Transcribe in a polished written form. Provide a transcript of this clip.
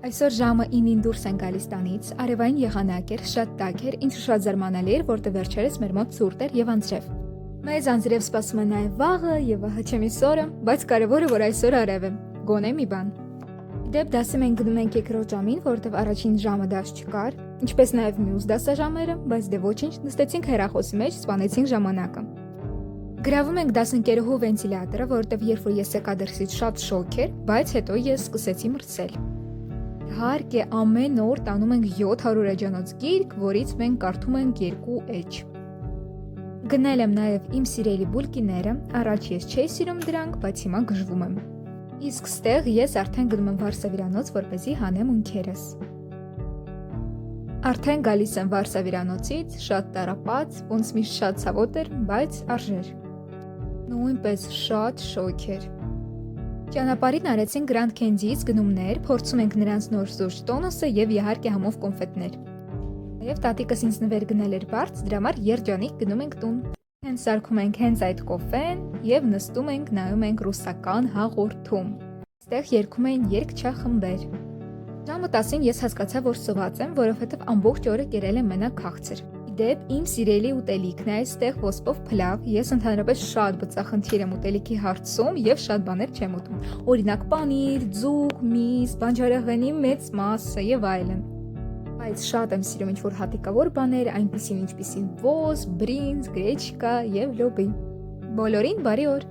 Այսօր ժամը 9-ին դուրս են գալիս տանից, արևային եղանակ էր, շատ տաք էր, ինչը շատ զարմանալի էր, որտեղ վերջերս մեր մոտ ցուրտ էր եւ անձրև։ Մեզ անձրև սպասում է նաեւ վաղը եւ հաչեմիս օրը, բայց կարևորը որ այսօր արև է։ Գոնե մի բան։ Դեպ դասի մենք գնում ենք երկրորդ ժամին, որտեղ առաջին ժամը դաս չկար, ինչպես նաեւ մյուս դասաժամերը, բայց դե ոչինչ, նստեցինք հեռախոսի մեջ, սպանեցինք ժամանակը։ Գրավում ենք դասընկերուհու վենտիլյատորը, որտեղ երբ որ ես եկա դրսից շատ շոկ էր, բայց հետո ես սկսեցի մրցել։ Իհարկե ամեն օր տանում ենք 700 էջանոց գիրք, որից մենք կարդում ենք 2 էջ։ Գնել եմ նաև իմ սիրելի բուլկիները, առաջ ես չէի սիրում դրանք, բայց հիմա գժվում եմ։ Իսկ ստեղ ես արդեն գնում եմ վարսավիրանոց, որպեսզի հանեմ ունքերս։ Արդեն գալիս եմ վարսավիրանոցից, շատ տառապած, ոնց միշտ շատ ցավոտ էր, բայց արժեր։ Նույնպես շատ շոկ էր։ Ճանապարհին արեցին Grand Candy-ից գնումներ, փորձում ենք նրանց նոր սուրճ տոնոսը եւ իհարկե համով կոնֆետներ։ Եվ տատիկս ինձ նվեր գնել էր բարձ, դրա համար երջանիկ գնում ենք տուն։ Հենց սարքում ենք հենց այդ կոֆեն եւ նստում ենք, նայում ենք ռուսական հաղորդում։ Այստեղ երգում են երգչախմբեր։ Ժամը 10-ին ես հասկացա, որ սոված եմ, որովհետեւ ամբողջ օրը կերել եմ մենակ քաղցր։ Դեպ իմ սիրելի ուտելիքն է այստեղ ոսպով փլավ, ես ընդհանրապես շատ բծախնդիր եմ ուտելիքի հարցում եւ շատ բաներ չեմ ուտում։ Օրինակ պանիր, ձուկ, միս, բանջարեղենի մեծ մասը եւ այլն։ Բայց շատ եմ սիրում ինչ-որ հատիկավոր բաներ, այնպիսին ինչպիսին ոզ, բրինձ, գրեչկա եւ լոբի։ Բոլորին բարի օր։